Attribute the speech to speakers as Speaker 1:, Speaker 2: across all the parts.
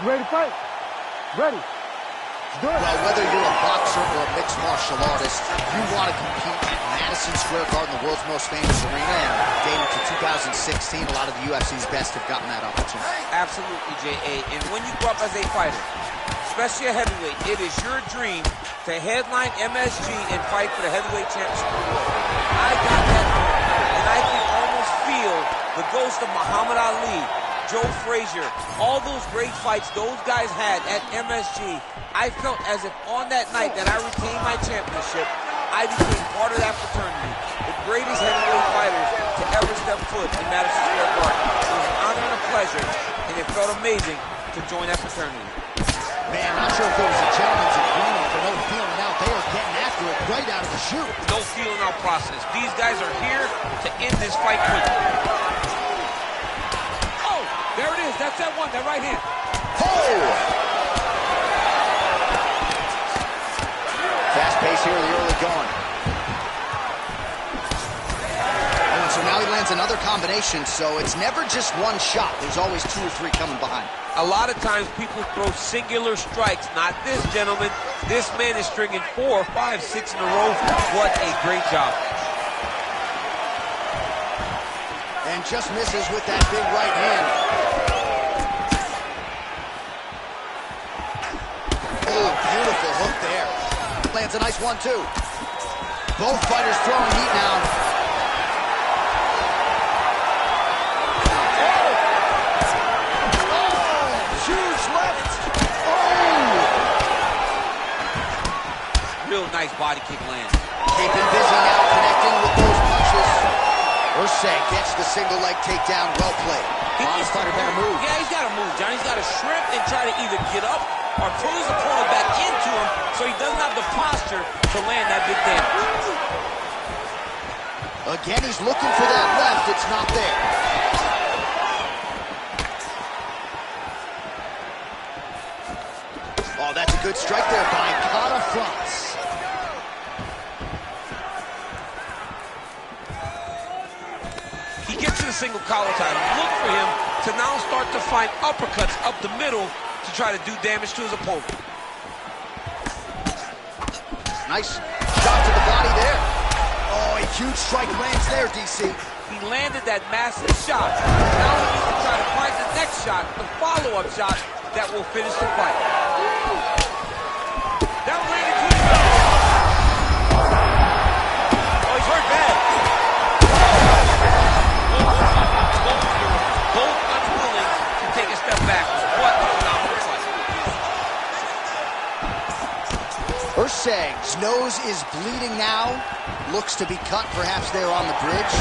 Speaker 1: Ready to fight? Ready. Let's do it.
Speaker 2: Well, whether you're a boxer or a mixed martial artist, you want to compete at Madison Square Garden, the world's most famous arena, and dating to 2016, a lot of the UFC's best have gotten that opportunity.
Speaker 3: Absolutely, J.A. And when you grow up as a fighter, especially a heavyweight, it is your dream to headline MSG and fight for the heavyweight championship of the world. I got that dream, and I can almost feel the ghost of Muhammad Ali, Joe Frazier, all those great fights those guys had at MSG. I felt as if on that night that I retained my championship, I became part of that fraternity, the greatest heavyweight fighters to ever step foot in Madison Square Garden. It was an honor and a pleasure, and it felt amazing to join that fraternity.
Speaker 2: Man, not sure if it was a gentleman's agreement, but no feeling out. They are getting after it right out of the chute.
Speaker 3: No feeling out process. These guys are here to end this fight quickly. Oh, there it is. That's that one, that right hand.
Speaker 2: Oh! Fast pace here, the early going. Oh, and so now he lands another combination, so it's never just one shot. There's always 2 or 3 coming behind.
Speaker 3: A lot of times people throw singular strikes. Not this gentleman. This man is stringing 4, 5, 6 in a row. What a great job.
Speaker 2: And just misses with that big right hand. Oh, beautiful hook there. Lands a nice one, too. Both fighters throwing heat now.
Speaker 3: Real nice body kick land.
Speaker 2: Keeping busy now, connecting with those punches. Ursay gets the single leg takedown. Well played. This fighter better move.
Speaker 3: Yeah, he's got to move, John. He's got to shrimp and try to either get up or pull his opponent back into him so he doesn't have the posture to land that big damage.
Speaker 2: Again, he's looking for that left. It's not there. Oh, that's a good strike there by Kata France.
Speaker 3: He gets to the single collar tie. Look for him to now start to find uppercuts up the middle to try to do damage to his opponent.
Speaker 2: Nice shot to the body there. Oh, a huge strike lands there, DC.
Speaker 3: He landed that massive shot. Now he needs to try to find the next shot, the follow-up shot that will finish the fight. That landed to his Oh, he's hurt bad. Both unwilling to take a step back. What a phenomenal fight.
Speaker 2: Ursay's nose is bleeding now. Looks to be cut, perhaps there on the bridge.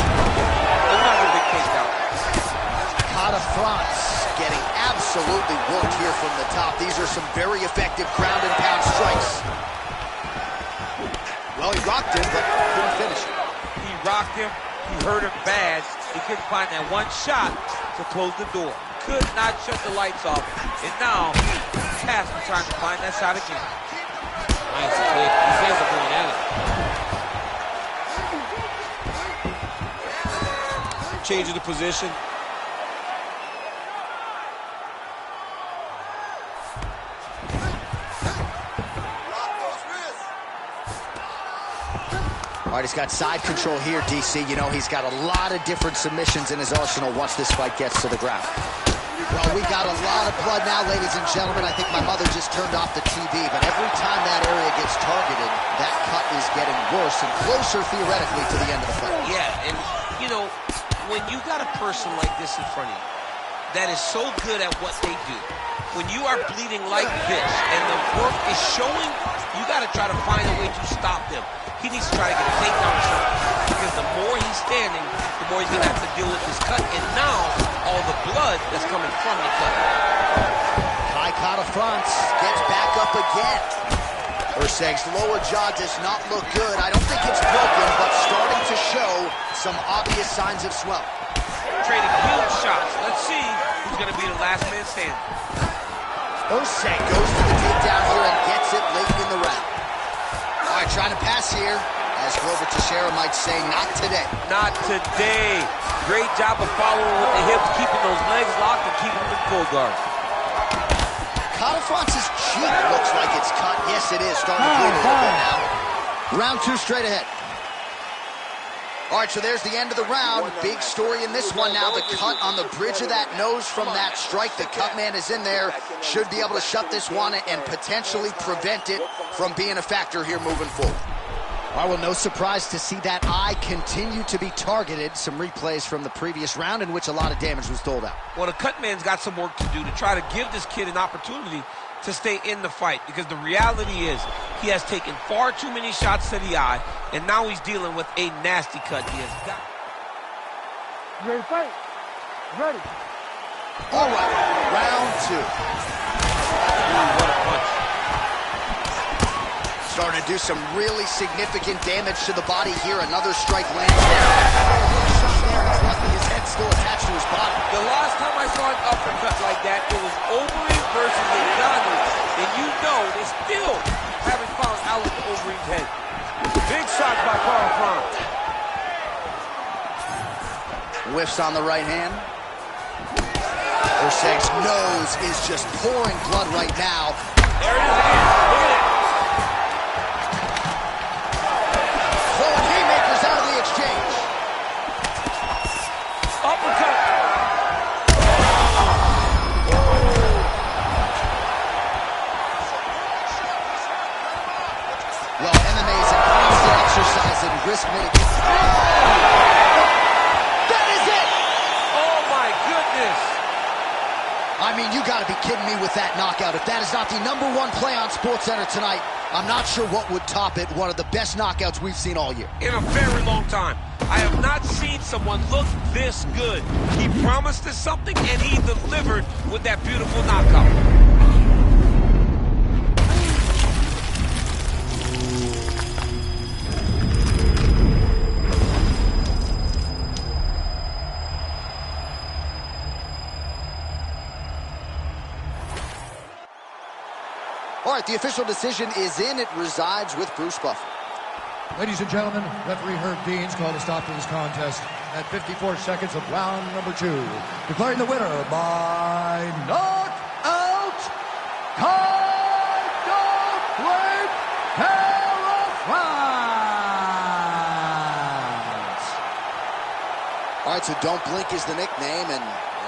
Speaker 3: Another big takedown.
Speaker 2: Kata France getting absolutely worked here from the top. These are some very effective ground and pound strikes. Well, he rocked him, but couldn't finish it.
Speaker 3: He rocked him. He hurt him bad. He couldn't find that one shot to close the door. Could not shut the lights off. And now, Cass is trying to find that shot again. Nice kick. These guys are going at it. Changing the position.
Speaker 2: All right, he's got side control here, DC. You know, he's got a lot of different submissions in his arsenal once this fight gets to the ground. Well, we got a lot of blood now, ladies and gentlemen. I think my mother just turned off the TV, but every time that area gets targeted, that cut is getting worse and closer, theoretically, to the end of the fight.
Speaker 3: Yeah, and, you know, when you got a person like this in front of you that is so good at what they do, when you are bleeding like this and the work is showing, you got to try to find a way to stop them. He needs to try to get a takedown or something, because the more he's standing, the more he's going to have to deal with this cut, and now all the blood that's coming from the cut.
Speaker 2: Kata France gets back up again. Ursay's lower jaw does not look good. I don't think it's broken, but starting to show some obvious signs of swelling.
Speaker 3: Trading huge shots. Let's see who's going to be the last man standing.
Speaker 2: Ursay goes for the takedown here and gets it late in the round. All right, trying to pass here. As Glover Teixeira might say, not today.
Speaker 3: Not today. Great job of following with the hips, keeping those legs locked and keeping them in full guard.
Speaker 2: France's cheek looks like it's cut. Yes, it is. Starting to bleed a little bit now. Round 2 straight ahead. All right, so there's the end of the round. Big story in this one now. The cut on the bridge of that nose from that strike. The cut man is in there. Should be able to shut this one and potentially prevent it from being a factor here moving forward. Well, no surprise to see that eye continue to be targeted. Some replays from the previous round in which a lot of damage was doled out.
Speaker 3: Well, the cut man's got some work to do to try to give this kid an opportunity to stay in the fight, because the reality is he has taken far too many shots to the eye, and now he's dealing with a nasty cut. He has got...
Speaker 1: You ready to fight? Ready.
Speaker 2: All right, round 2.
Speaker 3: What a punch.
Speaker 2: Starting to do some really significant damage to the body here. Another strike lands there. He's lucky his head's still attached to his body.
Speaker 3: The last time I saw an uppercut like that, it was Overeem versus Ngannou, and you know they still haven't found out with Overeem's head.
Speaker 1: Big shot by Carl Franz.
Speaker 2: Whiffs on the right hand. Urseg's nose is just pouring blood right now.
Speaker 3: There it is again. Look at it.
Speaker 2: Throwing haymakers out of the exchange.
Speaker 3: Uppercut.
Speaker 2: Well, MMA is a constant exercise in risk mitigation. That is it!
Speaker 3: Oh my goodness.
Speaker 2: I mean, you gotta be kidding me with that knockout. If that is not the #1 play on SportsCenter tonight, I'm not sure what would top it. One of the best knockouts we've seen all year.
Speaker 3: In a very long time. I have not seen someone look this good. He promised us something, and he delivered with that beautiful knockout.
Speaker 2: All right, the official decision is in. It resides with Bruce Buffer.
Speaker 4: Ladies and gentlemen, referee Herb Dean's called a stop to this contest at 54 seconds of round number 2. Declaring the winner by knockout,
Speaker 2: All right, so Don't Blink is the nickname, and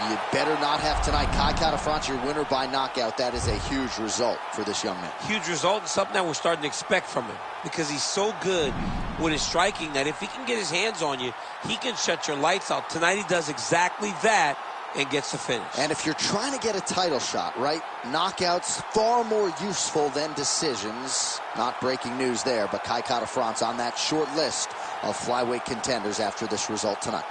Speaker 2: you better not have tonight. Kai France, your winner by knockout. That is a huge result for this young man.
Speaker 3: Huge result, and something that we're starting to expect from him, because he's so good with his striking that if he can get his hands on you, he can shut your lights out. Tonight he does exactly that and gets the finish.
Speaker 2: And if you're trying to get a title shot, right, knockouts far more useful than decisions. Not breaking news there, but Kai France on that short list of flyweight contenders after this result tonight.